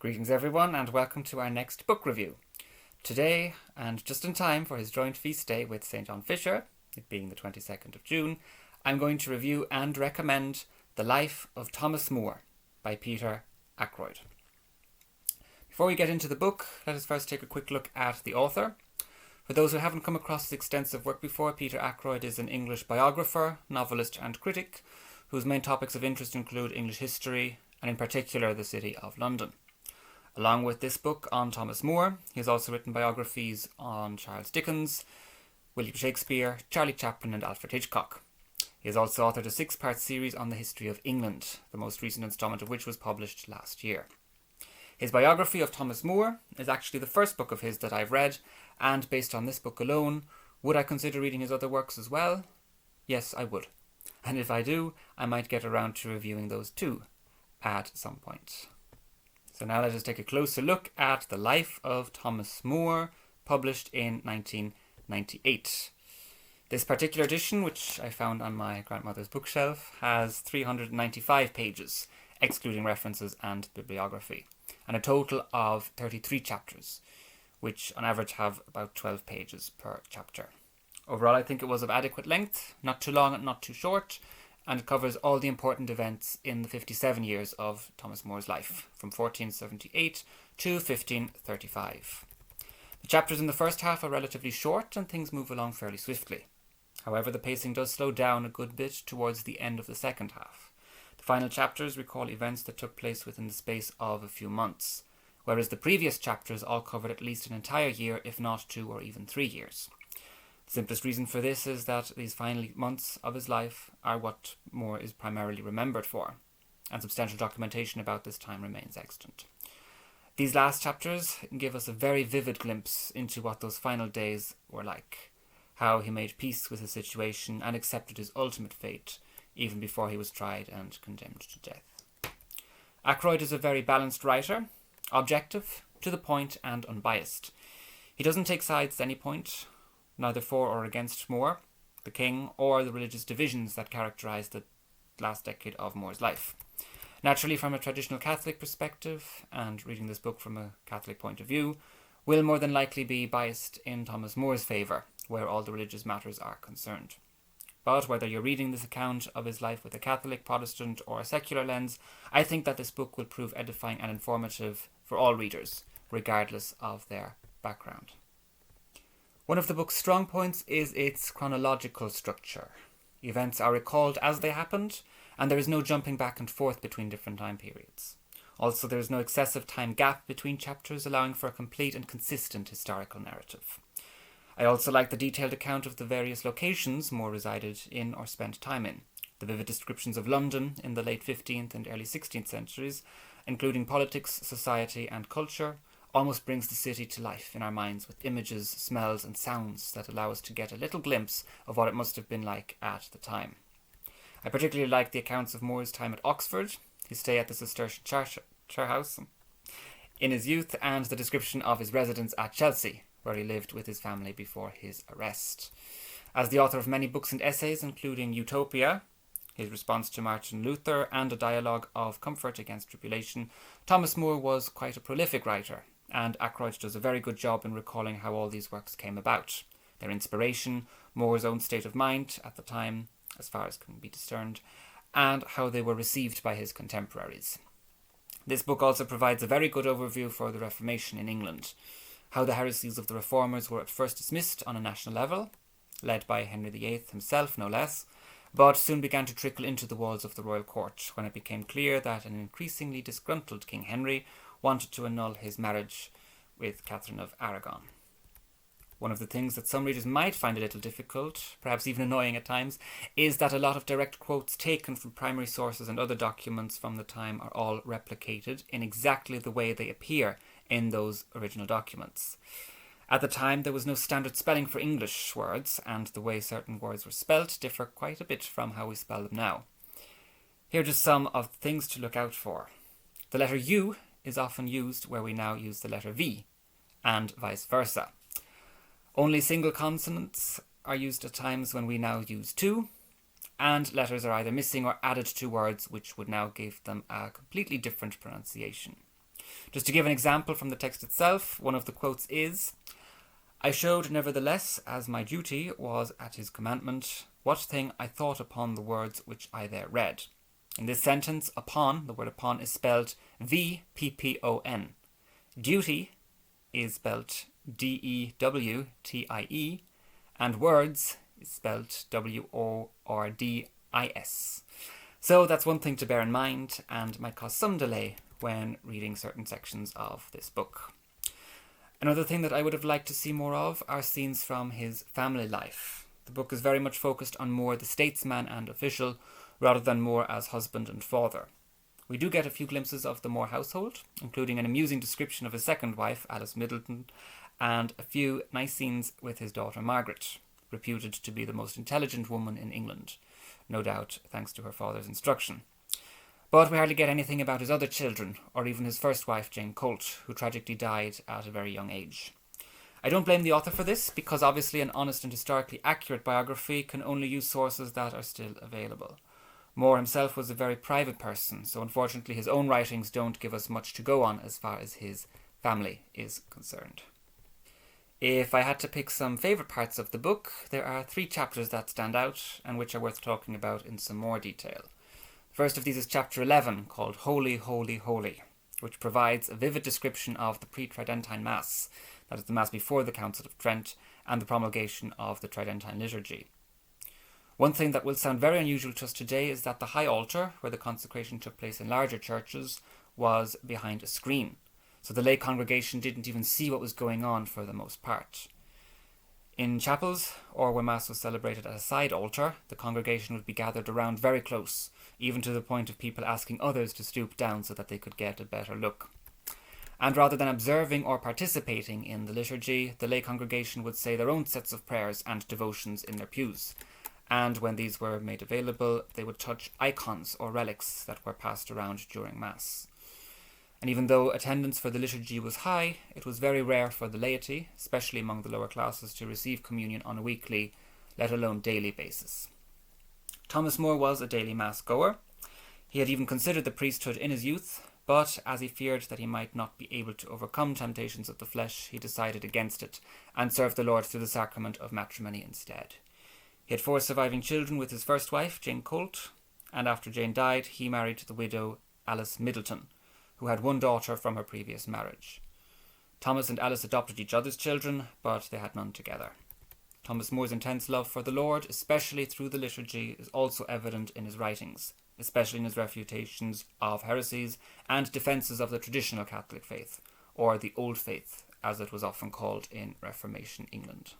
Greetings everyone and welcome to our next book review. Today, and just in time for his joint feast day with St. John Fisher, it being the 22nd of June, I'm going to review and recommend The Life of Thomas More by Peter Ackroyd. Before we get into the book, let us first take a quick look at the author. For those who haven't come across his extensive work before, Peter Ackroyd is an English biographer, novelist and critic, whose main topics of interest include English history, and in particular the City of London. Along with this book on Thomas More, he has also written biographies on Charles Dickens, William Shakespeare, Charlie Chaplin and Alfred Hitchcock. He has also authored a 6-part series on the history of England, the most recent instalment of which was published last year. His biography of Thomas More is actually the first book of his that I've read, and based on this book alone, would I consider reading his other works as well? Yes, I would. And if I do, I might get around to reviewing those too at some point. So now let us take a closer look at The Life of Thomas More, published in 1998. This particular edition, which I found on my grandmother's bookshelf, has 395 pages, excluding references and bibliography, and a total of 33 chapters, which on average have about 12 pages per chapter. Overall, I think it was of adequate length, not too long and not too short, and it covers all the important events in the 57 years of Thomas More's life, from 1478 to 1535. The chapters in the first half are relatively short and things move along fairly swiftly. However, the pacing does slow down a good bit towards the end of the second half. The final chapters recall events that took place within the space of a few months, whereas the previous chapters all covered at least an entire year, if not 2 or even 3 years. The simplest reason for this is that these final months of his life are what More is primarily remembered for, and substantial documentation about this time remains extant. These last chapters give us a very vivid glimpse into what those final days were like, how he made peace with his situation and accepted his ultimate fate, even before he was tried and condemned to death. Ackroyd is a very balanced writer, objective, to the point and unbiased. He doesn't take sides at any point, neither for or against More, the king, or the religious divisions that characterised the last decade of More's life. Naturally, from a traditional Catholic perspective, and reading this book from a Catholic point of view, will more than likely be biased in Thomas More's favour, where all the religious matters are concerned. But whether you're reading this account of his life with a Catholic, Protestant, or a secular lens, I think that this book will prove edifying and informative for all readers, regardless of their background. One of the book's strong points is its chronological structure. Events are recalled as they happened, and there is no jumping back and forth between different time periods. Also, there is no excessive time gap between chapters, allowing for a complete and consistent historical narrative. I also like the detailed account of the various locations More resided in or spent time in. The vivid descriptions of London in the late 15th and early 16th centuries, including politics, society and culture, almost brings the city to life in our minds with images, smells and sounds that allow us to get a little glimpse of what it must have been like at the time. I particularly like the accounts of More's time at Oxford, his stay at the Cistercian Charhouse in his youth, and the description of his residence at Chelsea, where he lived with his family before his arrest. As the author of many books and essays, including Utopia, his response to Martin Luther, and a dialogue of comfort against tribulation, Thomas More was quite a prolific writer, and Ackroyd does a very good job in recalling how all these works came about, their inspiration, More's own state of mind at the time, as far as can be discerned, and how they were received by his contemporaries. This book also provides a very good overview for the Reformation in England, how the heresies of the Reformers were at first dismissed on a national level, led by Henry VIII himself no less, but soon began to trickle into the walls of the royal court when it became clear that an increasingly disgruntled King Henry wanted to annul his marriage with Catherine of Aragon. One of the things that some readers might find a little difficult, perhaps even annoying at times, is that a lot of direct quotes taken from primary sources and other documents from the time are all replicated in exactly the way they appear in those original documents. At the time, there was no standard spelling for English words, and the way certain words were spelt differ quite a bit from how we spell them now. Here are just some of the things to look out for. The letter U is often used where we now use the letter V, and vice versa. Only single consonants are used at times when we now use to, and letters are either missing or added to words which would now give them a completely different pronunciation. Just to give an example from the text itself, one of the quotes is, "I showed nevertheless, as my duty was at his commandment, what thing I thought upon the words which I there read." In this sentence, upon, the word upon, is spelled V-P-P-O-N. Duty is spelled D-E-W-T-I-E, and words is spelled W-O-R-D-I-S. So that's one thing to bear in mind, and might cause some delay when reading certain sections of this book. Another thing that I would have liked to see more of are scenes from his family life. The book is very much focused on more the statesman and official, rather than more as husband and father. We do get a few glimpses of the More household, including an amusing description of his second wife, Alice Middleton, and a few nice scenes with his daughter Margaret, reputed to be the most intelligent woman in England, no doubt thanks to her father's instruction. But we hardly get anything about his other children, or even his first wife, Jane Colt, who tragically died at a very young age. I don't blame the author for this, because obviously an honest and historically accurate biography can only use sources that are still available. More himself was a very private person, so unfortunately his own writings don't give us much to go on as far as his family is concerned. If I had to pick some favourite parts of the book, there are 3 chapters that stand out and which are worth talking about in some more detail. The first of these is chapter 11, called Holy, Holy, Holy, which provides a vivid description of the pre-Tridentine Mass, that is the Mass before the Council of Trent and the promulgation of the Tridentine liturgy. One thing that will sound very unusual to us today is that the high altar, where the consecration took place in larger churches, was behind a screen, so the lay congregation didn't even see what was going on for the most part. In chapels, or where Mass was celebrated at a side altar, the congregation would be gathered around very close, even to the point of people asking others to stoop down so that they could get a better look. And rather than observing or participating in the liturgy, the lay congregation would say their own sets of prayers and devotions in their pews. And when these were made available, they would touch icons or relics that were passed around during Mass. And even though attendance for the liturgy was high, it was very rare for the laity, especially among the lower classes, to receive communion on a weekly, let alone daily basis. Thomas More was a daily Mass goer. He had even considered the priesthood in his youth, but as he feared that he might not be able to overcome temptations of the flesh, he decided against it and served the Lord through the sacrament of matrimony instead. He had 4 surviving children with his first wife, Jane Colt, and after Jane died, he married the widow Alice Middleton, who had 1 daughter from her previous marriage. Thomas and Alice adopted each other's children, but they had none together. Thomas More's intense love for the Lord, especially through the liturgy, is also evident in his writings, especially in his refutations of heresies and defences of the traditional Catholic faith, or the Old Faith, as it was often called in Reformation England.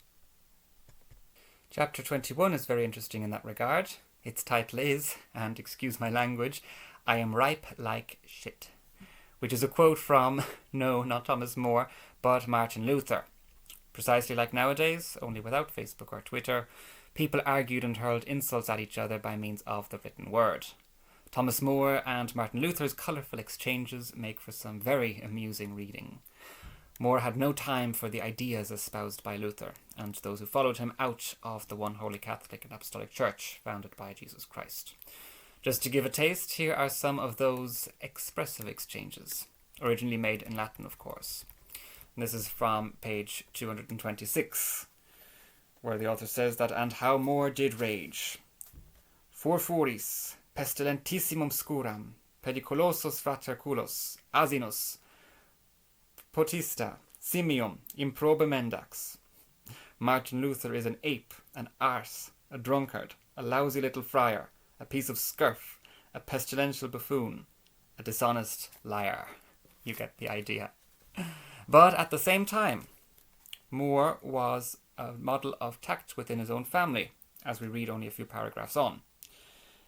Chapter 21 is very interesting in that regard. Its title is, and excuse my language, "I am ripe like shit," which is a quote from, no, not Thomas More, but Martin Luther. Precisely like nowadays, only without Facebook or Twitter, people argued and hurled insults at each other by means of the written word. Thomas More and Martin Luther's colourful exchanges make for some very amusing reading. More had no time for the ideas espoused by Luther and those who followed him out of the one holy Catholic and Apostolic Church founded by Jesus Christ. Just to give a taste, here are some of those expressive exchanges, originally made in Latin, of course. And this is from page 226, where the author says that, "And how More did rage. Furfuris, pestilentissimum scuram, pediculosus fraterculos, asinus, potista, simium, improbe mendax. Martin Luther is an ape, an arse, a drunkard, a lousy little friar, a piece of scurf, a pestilential buffoon, a dishonest liar." You get the idea. But at the same time, More was a model of tact within his own family, as we read only a few paragraphs on.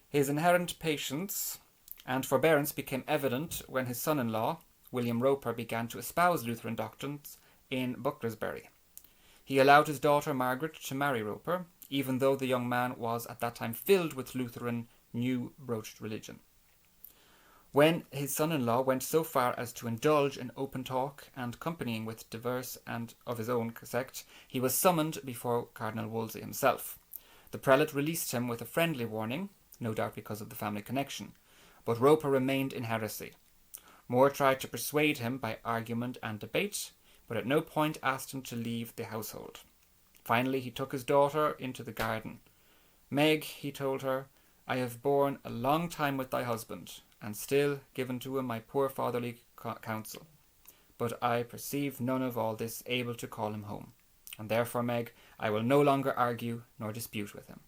His inherent patience and forbearance became evident when his son-in-law, William Roper, began to espouse Lutheran doctrines in Bucklersbury. He allowed his daughter Margaret to marry Roper, even though the young man was at that time filled with Lutheran new broached religion. When his son-in-law went so far as to indulge in open talk and companying with diverse and of his own sect, he was summoned before Cardinal Wolsey himself. The prelate released him with a friendly warning, no doubt because of the family connection, but Roper remained in heresy. More tried to persuade him by argument and debate, but at no point asked him to leave the household. Finally, he took his daughter into the garden. "Meg," he told her, "I have borne a long time with thy husband, and still given to him my poor fatherly counsel. But I perceive none of all this able to call him home, and therefore, Meg, I will no longer argue nor dispute with him."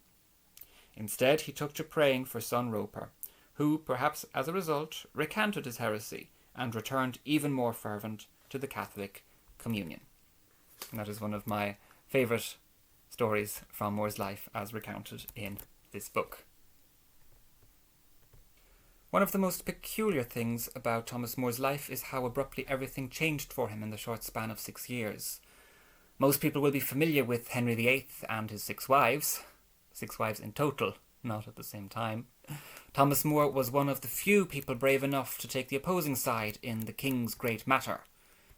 Instead, he took to praying for son Roper, who, perhaps as a result, recanted his heresy and returned even more fervent to the Catholic communion. And that is one of my favourite stories from More's life as recounted in this book. One of the most peculiar things about Thomas More's life is how abruptly everything changed for him in the short span of 6 years. Most people will be familiar with Henry VIII and his 6 wives in total, not at the same time. Thomas More was one of the few people brave enough to take the opposing side in the King's Great Matter,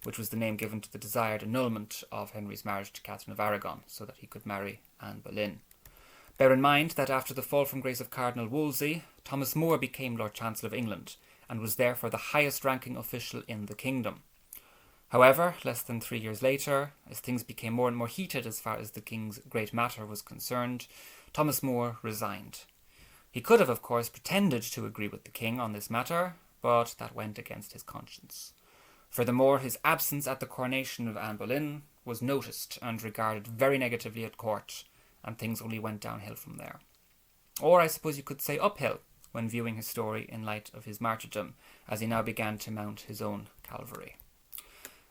which was the name given to the desired annulment of Henry's marriage to Catherine of Aragon, so that he could marry Anne Boleyn. Bear in mind that after the fall from grace of Cardinal Wolsey, Thomas More became Lord Chancellor of England, and was therefore the highest-ranking official in the kingdom. However, less than 3 years later, as things became more and more heated as far as the King's Great Matter was concerned, Thomas More resigned. He could have, of course, pretended to agree with the king on this matter, but that went against his conscience. Furthermore, his absence at the coronation of Anne Boleyn was noticed and regarded very negatively at court, and things only went downhill from there. Or I suppose you could say uphill, when viewing his story in light of his martyrdom, as he now began to mount his own Calvary.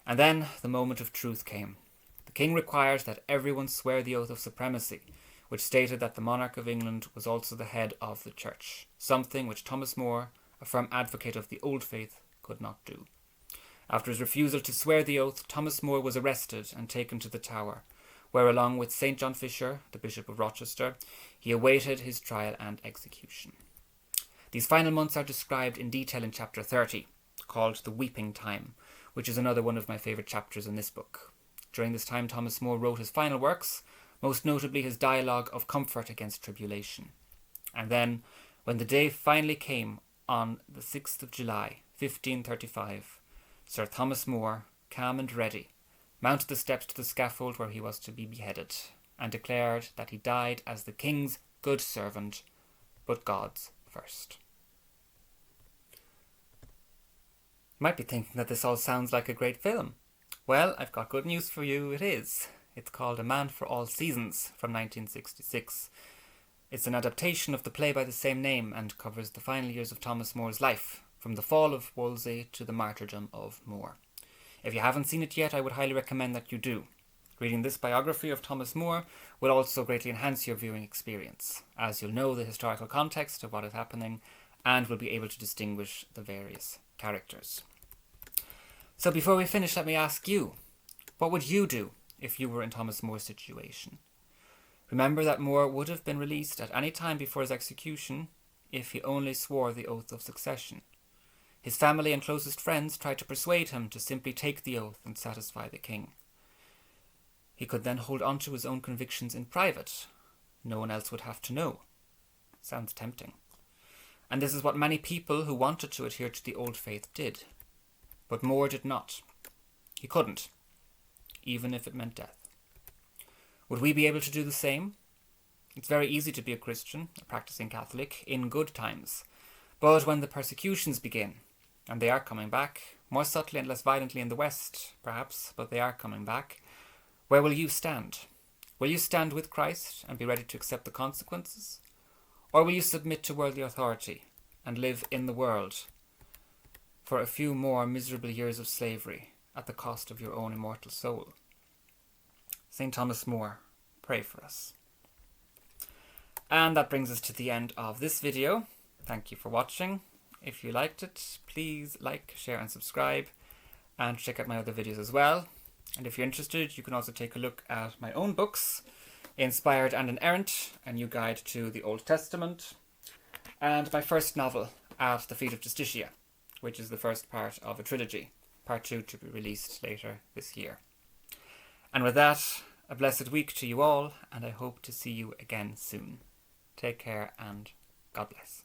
And then the moment of truth came. The king required that everyone swear the oath of supremacy, which stated that the monarch of England was also the head of the church, something which Thomas More, a firm advocate of the old faith, could not do. After his refusal to swear the oath, Thomas More was arrested and taken to the Tower, where along with St. John Fisher, the Bishop of Rochester, he awaited his trial and execution. These final months are described in detail in chapter 30, called The Weeping Time, which is another one of my favourite chapters in this book. During this time, Thomas More wrote his final works, most notably his dialogue of comfort against tribulation. And then, when the day finally came on the 6th of July, 1535, Sir Thomas More, calm and ready, mounted the steps to the scaffold where he was to be beheaded, and declared that he died as the king's good servant, but God's first. You might be thinking that this all sounds like a great film. Well, I've got good news for you, it is. It's called A Man for All Seasons from 1966. It's an adaptation of the play by the same name and covers the final years of Thomas More's life, from the fall of Wolsey to the martyrdom of More. If you haven't seen it yet, I would highly recommend that you do. Reading this biography of Thomas More will also greatly enhance your viewing experience, as you'll know the historical context of what is happening and will be able to distinguish the various characters. So before we finish, let me ask you, what would you do if you were in Thomas More's situation? Remember that More would have been released at any time before his execution if he only swore the oath of succession. His family and closest friends tried to persuade him to simply take the oath and satisfy the king. He could then hold on to his own convictions in private. No one else would have to know. Sounds tempting. And this is what many people who wanted to adhere to the old faith did. But More did not. He couldn't, even if it meant death. Would we be able to do the same? It's very easy to be a Christian, a practicing Catholic, in good times. But when the persecutions begin, and they are coming back, more subtly and less violently in the West, perhaps, but they are coming back, where will you stand? Will you stand with Christ and be ready to accept the consequences? Or will you submit to worldly authority and live in the world for a few more miserable years of slavery at the cost of your own immortal soul? St. Thomas More, pray for us. And that brings us to the end of this video. Thank you for watching. If you liked it, please like, share and subscribe, and check out my other videos as well. And if you're interested, you can also take a look at my own books, Inspired and Inerrant, a new guide to the Old Testament, and my first novel, At the Feet of Justicia, which is the first part of a trilogy, part 2 to be released later this year. And with that, a blessed week to you all, and I hope to see you again soon. Take care and God bless.